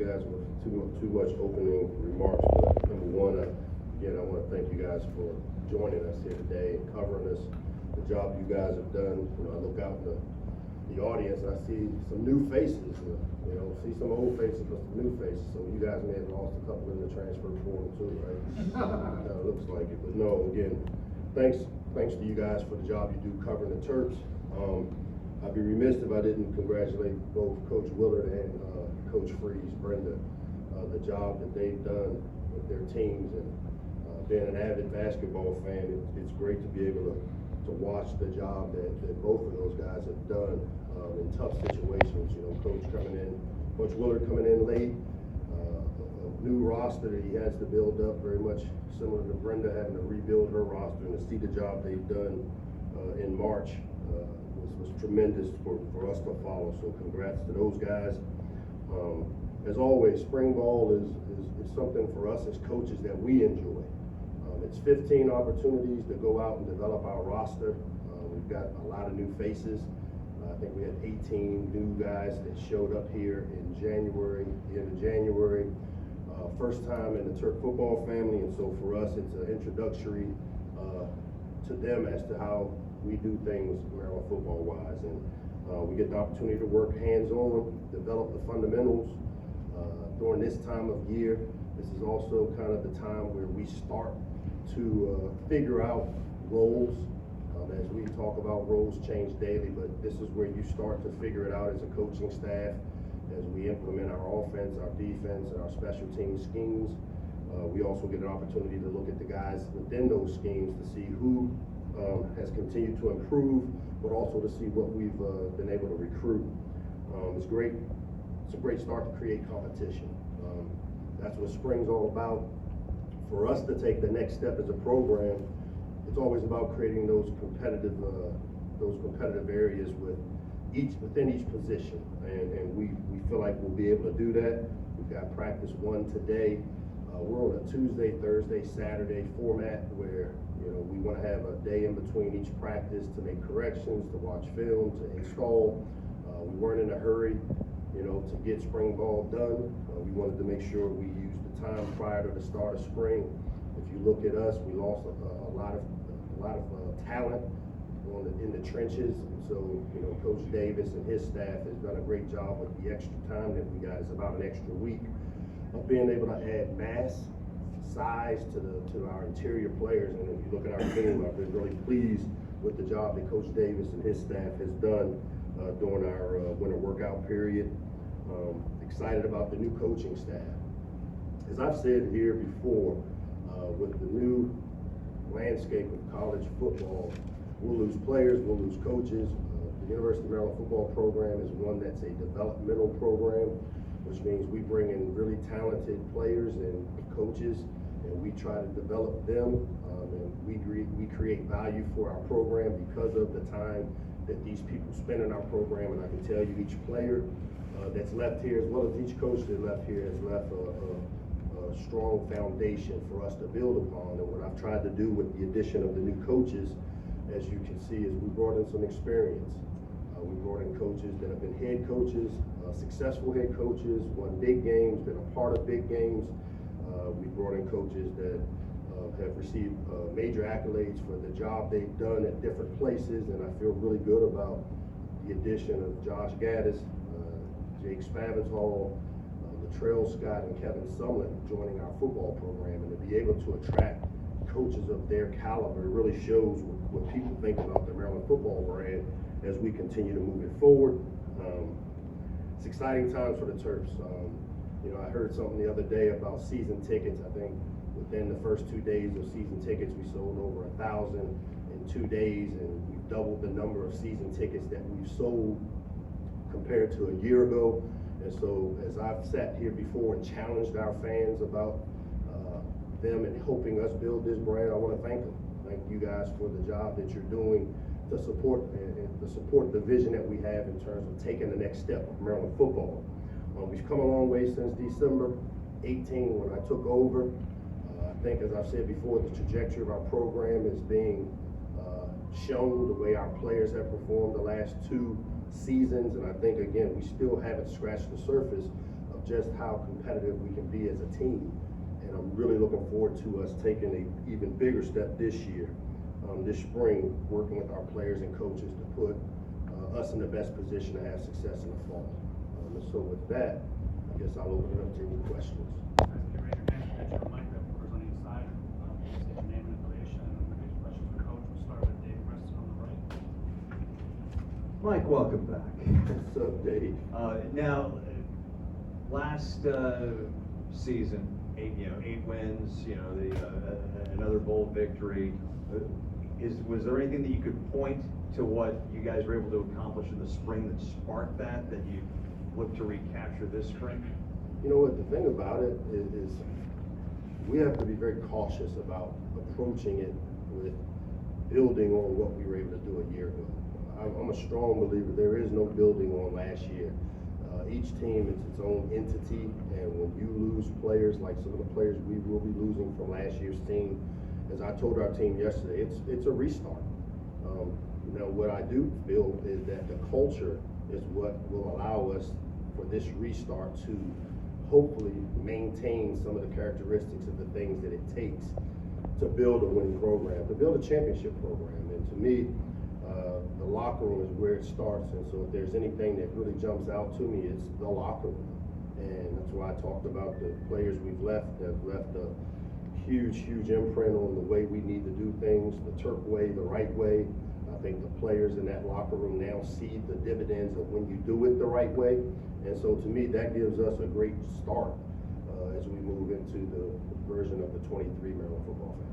guys with too much opening remarks, but number one, again, I want to thank you guys for joining us here today and covering us. The job you guys have done. I look out in the audience and I see some new faces. See some old faces, but some new faces. So you guys may have lost a couple in the transfer portal too, right? It looks like it, but no. Again, thanks to you guys for the job you do covering the Terps. I'd be remiss if I didn't congratulate both Coach Willard and Coach Freeze, Brenda, the job that they've done with their teams. And being an avid basketball fan, it's great to be able to watch the job that both of those guys have done in tough situations. Coach Willard coming in late, a new roster that he has to build up, very much similar to Brenda having to rebuild her roster, and to see the job they've done in March was tremendous for us to follow. So congrats to those guys. As always, spring ball is something for us as coaches that we enjoy. It's 15 opportunities to go out and develop our roster. We've got a lot of new faces. I think we had 18 new guys that showed up here in January, the end of January. First time in the Terp football family, and so for us it's an introductory to them as to how we do things Maryland football wise. And we get the opportunity to work hands-on, develop the fundamentals during this time of year. This is also kind of the time where we start to figure out roles. As we talk about, roles change daily, but this is where you start to figure it out as a coaching staff, as we implement our offense, our defense, and our special team schemes. We also get an opportunity to look at the guys within those schemes to see who has continued to improve, but also to see what we've been able to recruit. It's great. It's a great start to create competition. That's what spring's all about. For us to take the next step as a program, it's always about creating those competitive areas within each position, and we feel like we'll be able to do that. We've got practice 1 today. We're on a Tuesday, Thursday, Saturday format where we want to have a day in between each practice to make corrections, to watch film, to install. We weren't in a hurry, to get spring ball done. We wanted to make sure we used the time prior to the start of spring. If you look at us, we lost a lot of talent in the trenches. And so, Coach Davis and his staff has done a great job with the extra time that we got. It's about an extra week of being able to add mass, size to our interior players. And if you look at our team, I've been really pleased with the job that Coach Davis and his staff has done during our winter workout period. Excited about the new coaching staff. As I've said here before, with the new landscape of college football, we'll lose players, we'll lose coaches. The University of Maryland football program is one that's a developmental program, which means we bring in really talented players and coaches, and we try to develop them, and we create value for our program because of the time that these people spend in our program. And I can tell you, each player that's left here, as well as each coach that left here, has left a strong foundation for us to build upon. And what I've tried to do with the addition of the new coaches, as you can see, is we brought in some experience. We brought in coaches that have been head coaches, successful head coaches, won big games, been a part of big games. We brought in coaches that have received major accolades for the job they've done at different places, and I feel really good about the addition of Josh Gaddis, Jake Spavital, Latrell Scott, and Kevin Sumlin joining our football program. And to be able to attract coaches of their caliber really shows what people think about the Maryland football brand as we continue to move it forward. It's exciting times for the Terps. I heard something the other day about season tickets. I think within the first 2 days of season tickets, we sold over 1,000 in 2 days, and we've doubled the number of season tickets that we've sold compared to a year ago. And so, as I've sat here before and challenged our fans about them and helping us build this brand, I want to thank them. Thank you guys for the job that you're doing to support the vision that we have in terms of taking the next step of Maryland football. We've come a long way since December 18 when I took over. I think, as I've said before, the trajectory of our program is being shown, the way our players have performed the last 2 seasons. And I think, again, we still haven't scratched the surface of just how competitive we can be as a team. And I'm really looking forward to us taking an even bigger step this year, this spring, working with our players and coaches to put us in the best position to have success in the fall. And so with that, I guess I'll open it up to any questions. Mike, welcome back. What's up, Dave? Now, last season, 8 wins, another bowl victory. Was there anything that you could point to what you guys were able to accomplish in the spring that sparked that you look to recapture this spring? You know what, the thing about it is we have to be very cautious about approaching it with building on what we were able to do a year ago. I'm a strong believer there is no building on last year. Each team is its own entity, and when you lose players like some of the players we will be losing from last year's team, as I told our team yesterday, it's a restart. Now what I do feel is that the culture is what will allow us for this restart to hopefully maintain some of the characteristics of the things that it takes to build a winning program, to build a championship program. And to me, the locker room is where it starts. And so if there's anything that really jumps out to me, it's the locker room. And that's why I talked about the players we've left have left a huge imprint on the way we need to do things, the Turk way, the right way. I think the players in that locker room now see the dividends of when you do it the right way. And so to me, that gives us a great start as we move into the version of the 23 Maryland football family.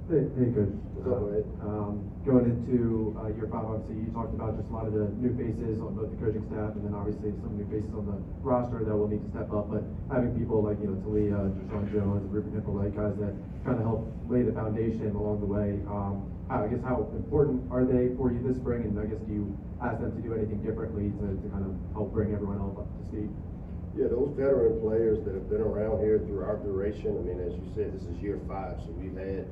Hey, Coach. What's up, Ed? Going into year 5, obviously, you talked about just a lot of the new faces on both the coaching staff, and then obviously some new faces on the roster that will need to step up. But having people like Talia, Deshaun Jones, Ruben Hipple, like guys that kind of help lay the foundation along the way. I guess how important are they for you this spring? And I guess do you ask them to do anything differently to kind of help bring everyone else up to speed? Yeah, those veteran players that have been around here through our duration. I mean, as you said, this is year 5, so we've had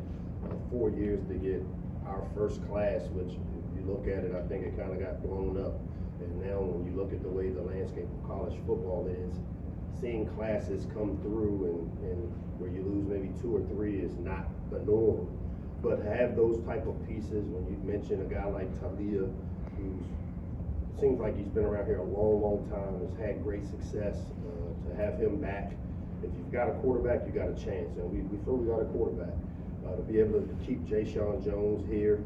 4 years to get our first class, which if you look at it, I think it kind of got blown up. And now when you look at the way the landscape of college football is, seeing classes come through and where you lose maybe 2 or 3 is not the norm. But to have those type of pieces, when you mention a guy like Talia, who seems like he's been around here a long time, has had great success, to have him back. If you've got a quarterback, you got a chance, and we feel we got a quarterback. To be able to keep Deshaun Jones here,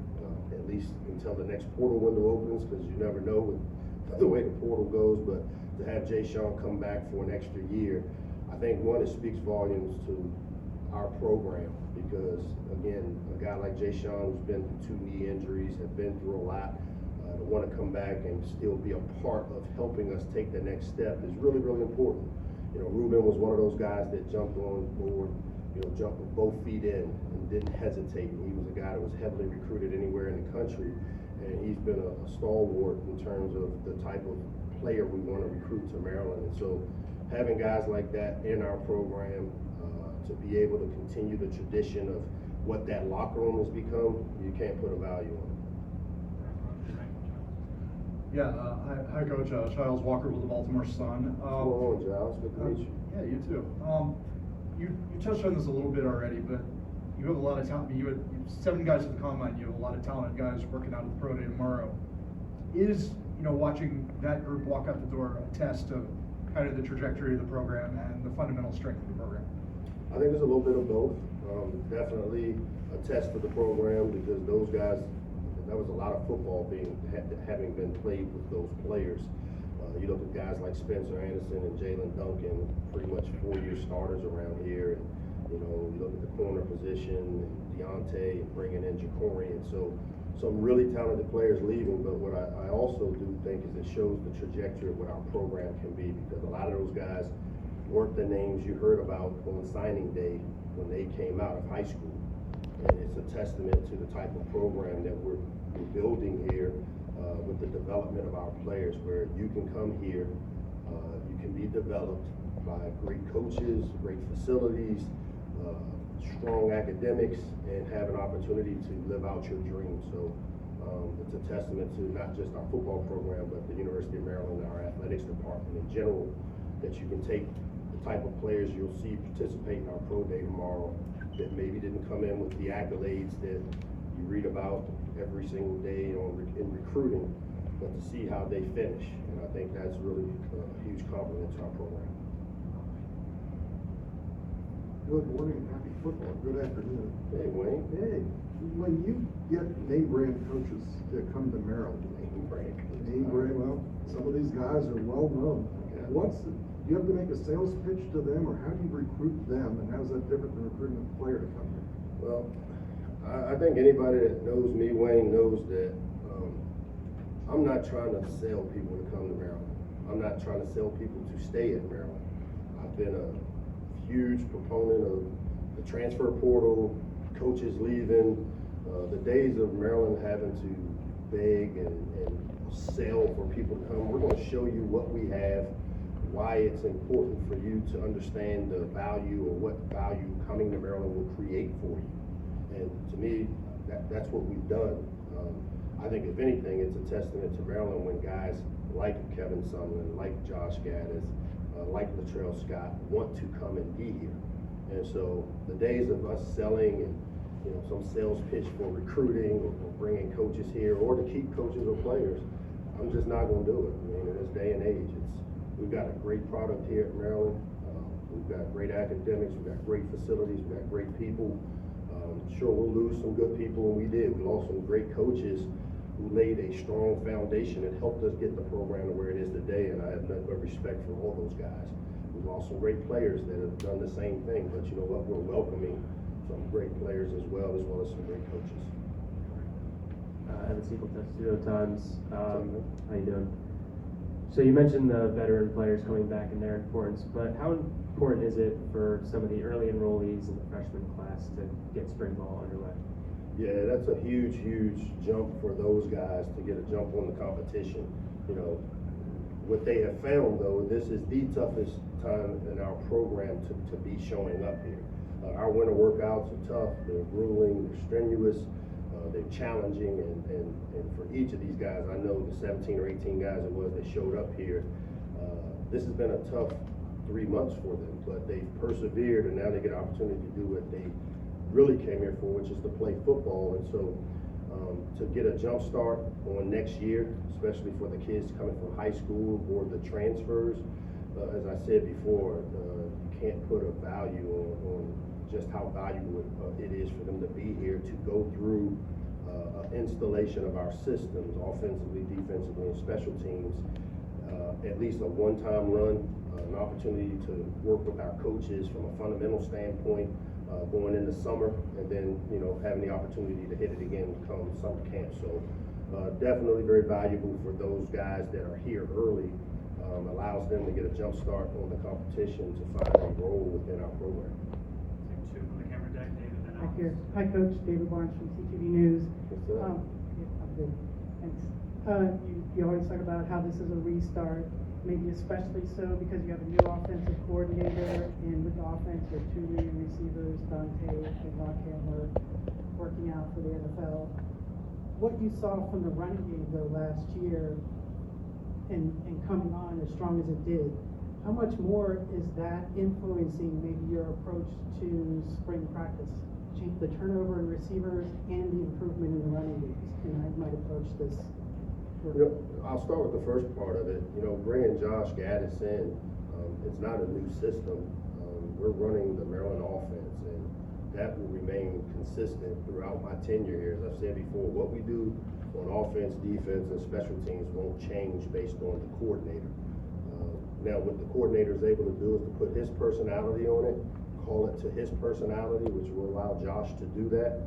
at least until the next portal window opens, because you never know with the way the portal goes, but to have Deshaun come back for an extra year, I think, one, it speaks volumes to our program, because, again, a guy like Deshaun who's been through 2 knee injuries, have been through a lot, to want to come back and still be a part of helping us take the next step is really important. Ruben was one of those guys that jumped on board, jumped with both feet in and didn't hesitate. He was a guy that was heavily recruited anywhere in the country, and he's been a stalwart in terms of the type of player we want to recruit to Maryland. And so having guys like that in our program, to be able to continue the tradition of what that locker room has become, you can't put a value on it. Yeah, hi Coach, Giles Walker with the Baltimore Sun. What's going on, Giles? Good to meet you. Yeah, you too. You touched on this a little bit already, but you have a lot of talent. You had 7 guys at the combine. You have a lot of talented guys working out at the pro day tomorrow. Is watching that group walk out the door a test of kind of the trajectory of the program and the fundamental strength of the program? I think there's a little bit of both. Definitely a test of the program, because those guys, that was a lot of football having been played with those players. You look at guys like Spencer Anderson and Jalen Duncan, pretty much 4-year starters around here. And, you look at the corner position, and Deontay, and bringing in Ja'Cory. And so some really talented players leaving. But what I also do think is it shows the trajectory of what our program can be, because a lot of those guys weren't the names you heard about on signing day when they came out of high school. And it's a testament to the type of program that we're building here, with the development of our players, where you can come here, you can be developed by great coaches, great facilities, strong academics, and have an opportunity to live out your dreams. So it's a testament to not just our football program, but the University of Maryland and our athletics department in general, that you can take the type of players you'll see participate in our pro day tomorrow that maybe didn't come in with the accolades that you read about every single day in recruiting, but to see how they finish. And I think that's really a huge compliment to our program. Good morning, happy football, good afternoon. Hey, Wayne. Hey, when you get name brand coaches that come to Maryland, name brand, well, some of these guys are well known. Yeah. Do you have to make a sales pitch to them, or how do you recruit them, and how's that different than recruiting a player to come here? Well, I think anybody that knows me, Wayne, knows that I'm not trying to sell people to come to Maryland. I'm not trying to sell people to stay at Maryland. I've been a huge proponent of the transfer portal, coaches leaving, the days of Maryland having to beg and sell for people to come. We're going to show you what we have, why it's important for you to understand the value or what value coming to Maryland will create for you. And to me, that's what we've done. I think if anything, it's a testament to Maryland when guys like Kevin Sumlin, like Josh Gaddis, like Latrell Scott want to come and be here. And so the days of us selling and some sales pitch for recruiting or bringing coaches here or to keep coaches or players, I'm just not going to do it. I mean, in this day and age, we've got a great product here at Maryland. We've got great academics. We've got great facilities. We've got great people. Sure, we'll lose some good people, and we did. We lost some great coaches who laid a strong foundation and helped us get the program to where it is today, and I have nothing but respect for all those guys. We lost some great players that have done the same thing, but you know what? We're welcoming some great players as well as some great coaches. Evan Stapleton, Pseudo Times. How you doing? So you mentioned the veteran players coming back and their importance, but how important is it for some of the early enrollees in the freshman class to get spring ball underway? Yeah, that's a huge, huge jump for those guys to get a jump on the competition. What they have found though, this is the toughest time in our program to be showing up here. Our winter workouts are tough, they're grueling, they're strenuous, they're challenging, and for each of these guys, I know the 17 or 18 guys it was that showed up here, this has been a tough 3 months for them, but they've persevered and now they get an opportunity to do what they really came here for, which is to play football. And so to get a jump start on next year, especially for the kids coming from high school or the transfers, as I said before, you can't put a value on just how valuable it is for them to be here, to go through installation of our systems, offensively, defensively, and special teams, at least a one-time run, an opportunity to work with our coaches from a fundamental standpoint, going into summer, and then having the opportunity to hit it again come summer camp. So definitely very valuable for those guys that are here early. Allows them to get a jump start on the competition to find a role within our program. Two from the camera deck, David, then Back Alex. here. Hi, Coach. David Barnes from CTV News. What's up? Yeah, I'm good. Thanks. You always talk about how this is a restart, maybe especially so because you have a new offensive coordinator, and with the offense, you have two new receivers, Dante and Locksley, working out for the NFL. What you saw from the running game though last year, and coming on as strong as it did, how much more is that influencing maybe your approach to spring practice? The turnover in receivers and the improvement in the running games, and I might approach this. I'll start with the first part of it. Bringing Josh Gaddis in, it's not a new system. We're running the Maryland offense, and that will remain consistent throughout my tenure here. As I've said before, what we do on offense, defense, and special teams won't change based on the coordinator. Now, what the coordinator is able to do is to put his personality on it, call it to his personality, which will allow Josh to do that,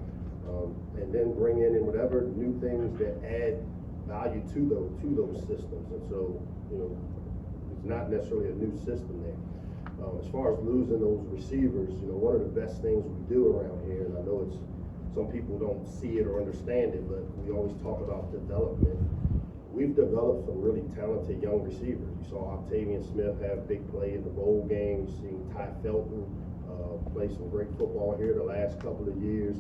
and then bring in whatever new things that add value to those systems. And so, it's not necessarily a new system there. As far as losing those receivers, one of the best things we do around here, and I know some people don't see it or understand it, but we always talk about development. We've developed some really talented young receivers. You saw Octavian Smith have a big play in the bowl game. You've seen Ty Felton play some great football here the last couple of years.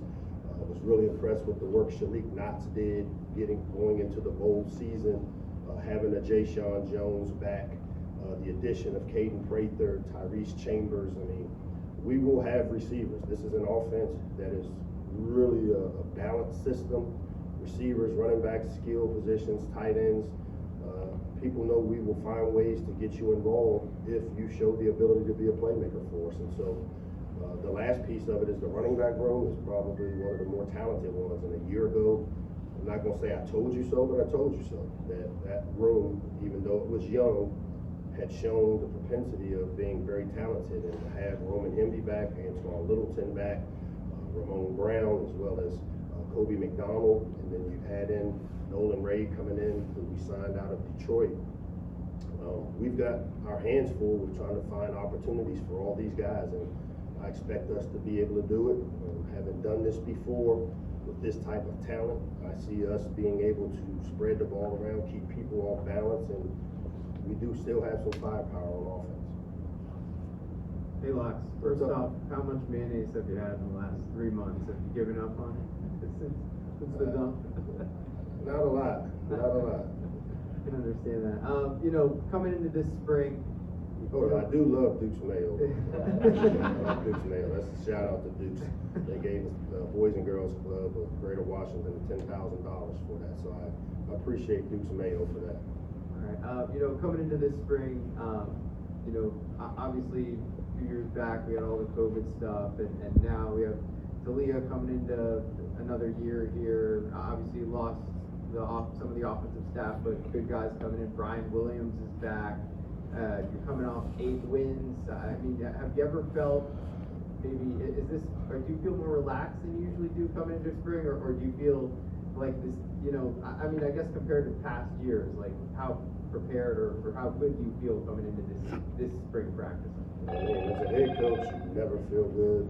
Was really impressed with the work Shalik Knotts did going into the bowl season, having a Jay Sean Jones back. the addition of Caden Prather, Tyrese Chambers. I mean, we will have receivers. This is an offense that is really a balanced system. Receivers, running backs, skill positions, tight ends. People know we will find ways to get you involved if you show the ability to be a playmaker for us. And so the last piece of it is the running back room is probably one of the more talented ones. And a year ago, I'm not going to say I told you so, but I told you so. That room, even though it was young, had shown the propensity of being very talented. And to have Roman Hemby back, Antoine Littleton back, Ramon Brown, as well as Kobe McDonald, and then you add in Nolan Ray coming in, who we signed out of Detroit. We've got our hands full with trying to find opportunities for all these guys, and I expect us to be able to do it. Having done this before with this type of talent, I see us being able to spread the ball around, keep people off balance, and we do still have some firepower on offense. Hey Lox, first off, how much mayonnaise have you had in the last 3 months? Have you given up on it since the dump? Not a lot, not a lot. I can understand that. You know, coming into this spring. Oh, I do love Duke's Mayo. I love Duke's Mayo. That's a shout out to Duke's. They gave the Boys and Girls Club of Greater Washington $10,000 for that, so I appreciate Duke's Mayo for that. All right. You know, coming into this spring, you know, obviously a few years back we had all the COVID stuff, and now we have Talia coming into another year here. Obviously lost some of the offensive staff, but good guys coming in. Brian Williams is back. You're coming off 8 wins. I mean, have you ever felt maybe, or do you feel more relaxed than you usually do coming into spring, or do you feel like this, you know, I mean, I guess compared to past years, like how prepared or how good do you feel coming into this spring practice? I mean, as a head coach, you never feel good.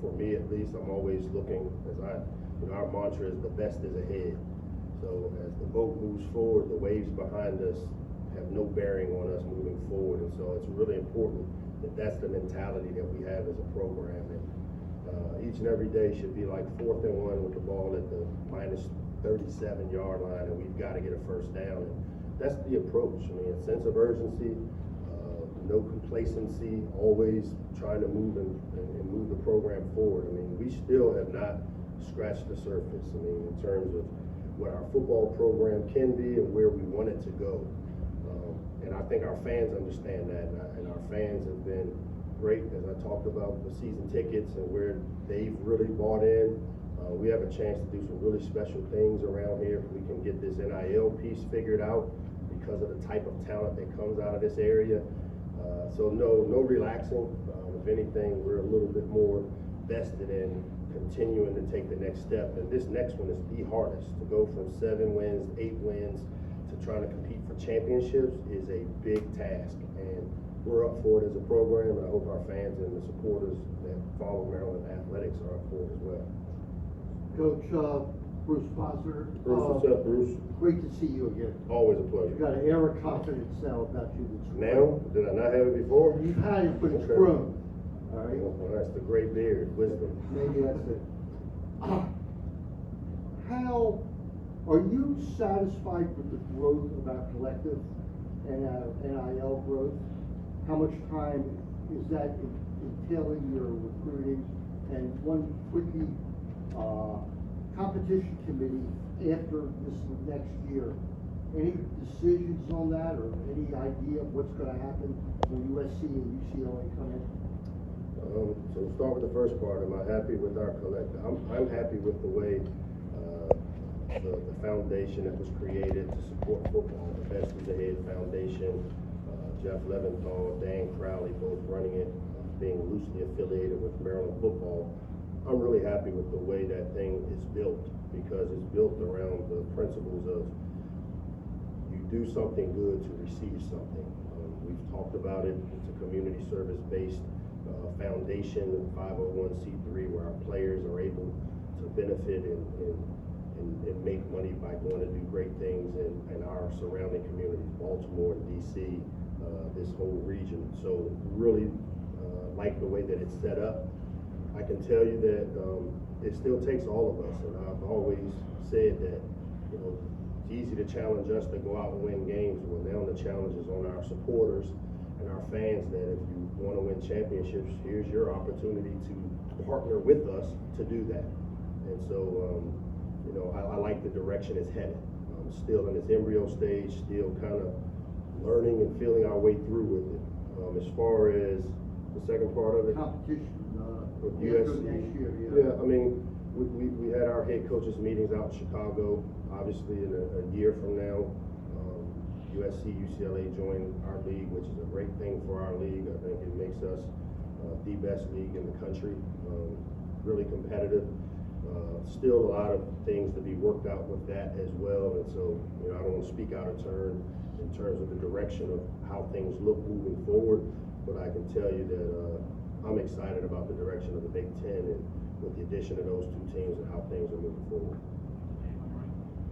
For me, at least, I'm always looking, our mantra is the best is ahead. So as the boat moves forward, the waves behind us have no bearing on us moving forward. And so it's really important that that's the mentality that we have as a program. And each and every day should be like 4th and 1 with the ball at the minus 37-yard line, and we've got to get a first down. And that's the approach. I mean, a sense of urgency, no complacency, always trying to move and move the program forward. I mean, we still have not scratched the surface. I mean, in terms of what our football program can be and where we want it to go. And I think our fans understand that, and our fans have been great, as I talked about the season tickets and where they've really bought in. We have a chance to do some really special things around here if we can get this NIL piece figured out because of the type of talent that comes out of this area. So no relaxing. If anything, we're a little bit more vested in continuing to take the next step. And this next one is the hardest. To go from 7 wins, 8 wins, to trying to compete for championships is a big task. And we're up for it as a program, and I hope our fans and the supporters that follow Maryland athletics are up for it as well. Coach Bruce Foster. Bruce, what's up, Bruce? Great to see you again. Always a pleasure. You got an air of confidence now about you that's great. Now? Did I not have it before? You've had it, but it's Okay. grown. All right? Well, that's the great beard, wisdom. Maybe that's it. How are you satisfied with the growth of our collective and our NIL growth? How much time is that entailing your recruiting? And one quickie, competition committee after this next year. Any decisions on that, or any idea of what's going to happen when USC and UCLA come in? So we'll start with the first part. Am I happy with our collective? I'm happy with the way the foundation that was created to support football, the Best is Ahead Foundation, Jeff Leventhal, Dan Crowley, both running it, being loosely affiliated with Maryland football. I'm really happy with the way that thing is built, because it's built around the principles of you do something good to receive something. We've talked about it. It's a community service-based foundation, 501c3, where our players are able to benefit and make money by going to do great things in our surrounding communities, Baltimore, DC, this whole region. So really like the way that it's set up. I can tell you that it still takes all of us, and I've always said that, it's easy to challenge us to go out and win games. Well, now the challenge is on our supporters and our fans that if you want to win championships, here's your opportunity to partner with us to do that. And so, I like the direction it's headed. Still in its embryo stage, still kind of learning and feeling our way through with it. As far as the second part of it, Competition, with after USC, next year, yeah, I mean, we had our head coaches meetings out in Chicago. Obviously, in a year from now, USC, UCLA join our league, which is a great thing for our league. I think it makes us the best league in the country, really competitive. Still a lot of things to be worked out with that as well, and so I don't want to speak out of turn in terms of the direction of how things look moving forward, but I can tell you that I'm excited about the direction of the Big Ten and with the addition of those two teams and how things are moving forward.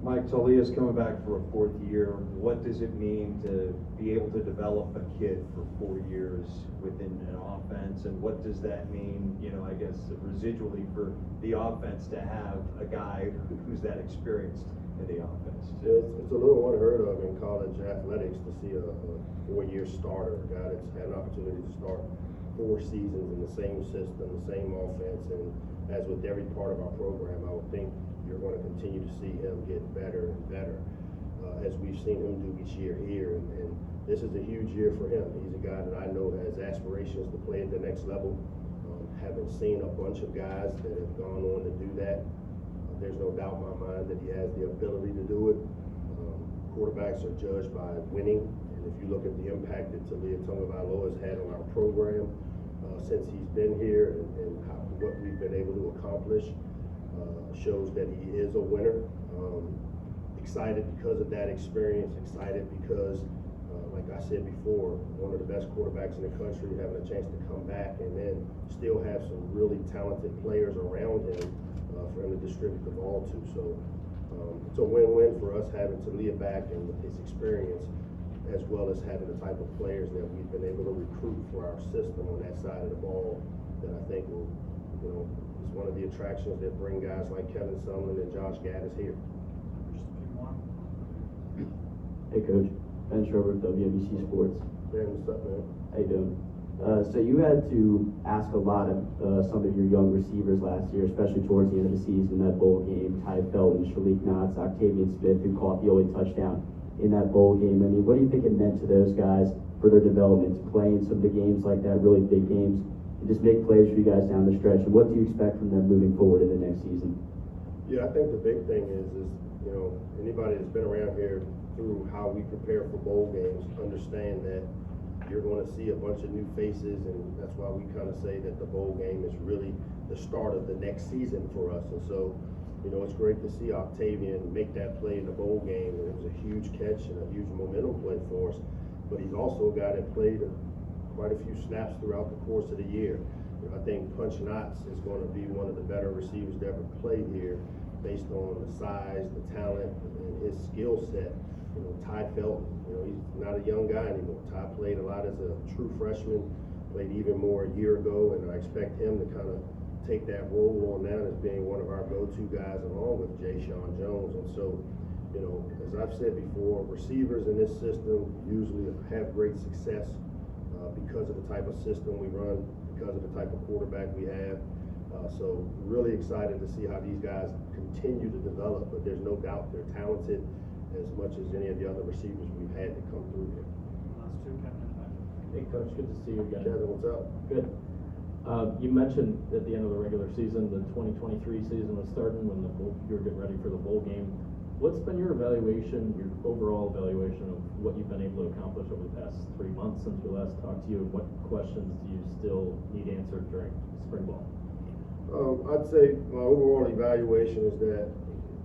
Mike, Talia's coming back for a fourth year. What does it mean to be able to develop a kid for 4 years within an offense? And what does that mean, I guess, residually for the offense to have a guy who's that experienced in the offense? It's a little unheard of in college athletics to see a 4-year starter, a guy that's had an opportunity to start 4 seasons in the same system, the same offense. And as with every part of our program, I would think you're going to continue to see him get better and better as we've seen him do each year here. And this is a huge year for him. He's a guy that I know has aspirations to play at the next level. Haven't seen a bunch of guys that have gone on to do that. There's no doubt in my mind that he has the ability to do it. Quarterbacks are judged by winning. And if you look at the impact that Talia Tagovailoa has had on our program since he's been here and what we've been able to accomplish, shows that he is a winner. Excited because of that experience, excited because, like I said before, one of the best quarterbacks in the country, having a chance to come back and then still have some really talented players around him for him to distribute the ball to. So it's a win-win for us having Talia back and with his experience, as well as having the type of players that we've been able to recruit for our system on that side of the ball that I think will, is one of the attractions that bring guys like Kevin Sumlin and Josh Gaddis here. Just a few more. Hey Coach, Ben Schroeder, WNBC Sports. Ben, what's up, man? How you doing? So you had to ask a lot of some of your young receivers last year, especially towards the end of the season, that bowl game. Ty Felton, Shalik Knotts, Octavian Smith, who caught the only touchdown in that bowl game. I mean, what do you think it meant to those guys for their development, playing some of the games like that, really big games, and just make plays for you guys down the stretch? And what do you expect from them moving forward in the next season? Yeah, I think the big thing is anybody that's been around here through how we prepare for bowl games understand that you're going to see a bunch of new faces, and that's why we kind of say that the bowl game is really the start of the next season for us. And so, it's great to see Octavian make that play in the bowl game, and it was a huge catch and a huge momentum play for us. But he's also a guy that played quite a few snaps throughout the course of the year. I think Punch Knotts is going to be one of the better receivers to ever play here based on the size, the talent, and his skill set. Ty Felton, he's not a young guy anymore. Ty played a lot as a true freshman, played even more a year ago, and I expect him to kind of take that role on now as being one of our go-to guys along with Jay Sean Jones. And so, as I've said before, receivers in this system usually have great success because of the type of system we run, because of the type of quarterback we have. So really excited to see how these guys continue to develop, but there's no doubt they're talented as much as any of the other receivers we've had to come through here. Last two, Kevin and Patrick. Hey Coach, good to see you again. Kevin, what's up? Good. You mentioned at the end of the regular season, the 2023 season was starting when you were getting ready for the bowl game. What's been your evaluation, your overall evaluation of what you've been able to accomplish over the past 3 months since we last talked to you? And what questions do you still need answered during spring ball? I'd say my overall evaluation is that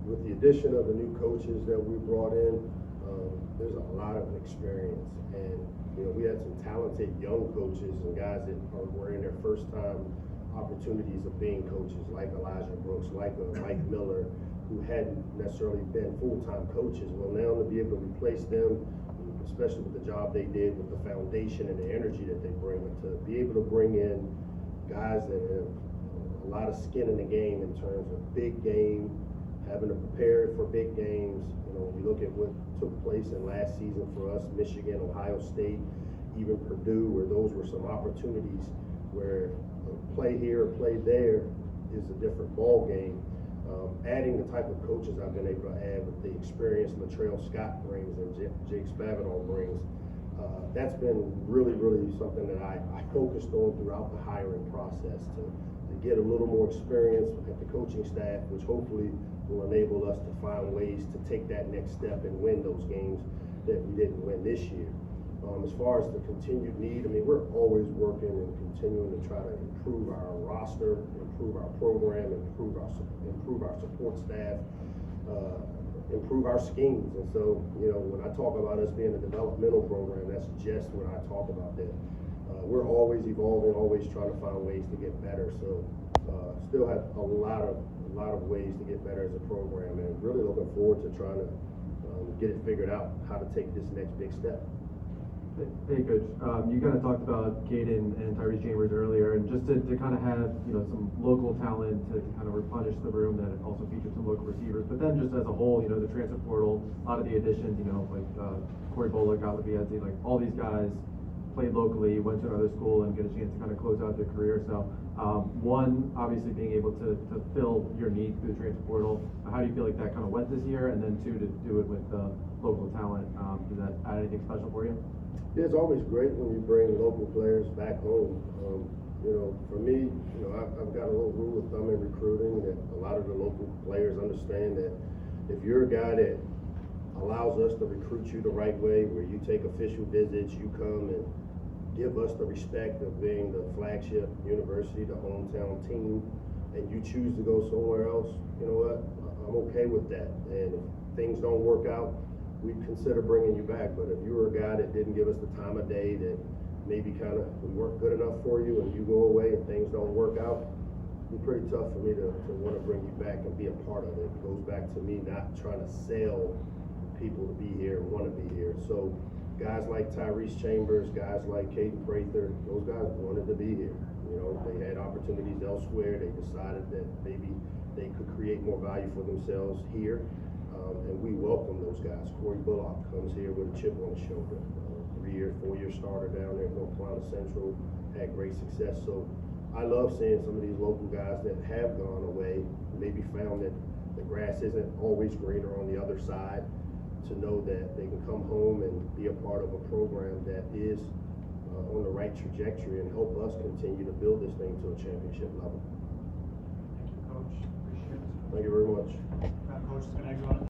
with the addition of the new coaches that we brought in, there's a lot of experience. And, we had some talented young coaches and guys that were in their first time opportunities of being coaches, like Elijah Brooks, like Mike Miller, who hadn't necessarily been full-time coaches. Well, now to be able to replace them, especially with the job they did, with the foundation and the energy that they bring, to be able to bring in guys that have a lot of skin in the game in terms of big game, having to prepare for big games. You know, when you look at what took place in last season for us, Michigan, Ohio State, even Purdue, where those were some opportunities where play here, play there is a different ball game. Adding the type of coaches I've been able to add with the experience Latrell Scott brings and Jake Spavital brings, that's been really, really something that I focused on throughout the hiring process to get a little more experience at the coaching staff, which hopefully will enable us to find ways to take that next step and win those games that we didn't win this year. As far as the continued need, I mean, we're always working and continuing to try to improve our roster, improve our program, improve our support staff, improve our schemes. And so, you know, when I talk about us being a developmental program, that's just when I talk about that. We're always evolving, always trying to find ways to get better. So, still have a lot of ways to get better as a program, and really looking forward to trying to get it figured out how to take this next big step. Hey, Coach, you kind of talked about Caden and Tyrese Chambers earlier, and just to kind of have, you know, some local talent to kind of replenish the room that also featured some local receivers, but then just as a whole, you know, the transfer portal, a lot of the additions, you know, like Corey Bullock, Alaviete, like all these guys played locally, went to another school and get a chance to kind of close out their career. So, one, obviously being able to fill your needs through the transfer portal, how do you feel like that kind of went this year? And then two, to do it with local talent, does that add anything special for you? Yeah, it's always great when you bring local players back home. You know, for me, you know, I've got a little rule of thumb in recruiting that a lot of the local players understand that if you're a guy that allows us to recruit you the right way, where you take official visits, you come and give us the respect of being the flagship university, the hometown team, and you choose to go somewhere else, you know what, I'm okay with that. And if things don't work out, we'd consider bringing you back. But if you were a guy that didn't give us the time of day, that maybe kind of we weren't good enough for you, and you go away and things don't work out, it'd be pretty tough for me to want to bring you back and be a part of it. It goes back to me not trying to sell people to be here and want to be here. So guys like Tyrese Chambers, guys like Caden Prather, those guys wanted to be here. You know, they had opportunities elsewhere. They decided that maybe they could create more value for themselves here. And we welcome those guys. Corey Bullock comes here with a chip on his shoulder. 4-year starter down there at North Carolina Central, had great success. So I love seeing some of these local guys that have gone away, maybe found that the grass isn't always greener on the other side, to know that they can come home and be a part of a program that is on the right trajectory and help us continue to build this thing to a championship level. Thank you, Coach. Appreciate it. Thank you very much. Coach is going to exit on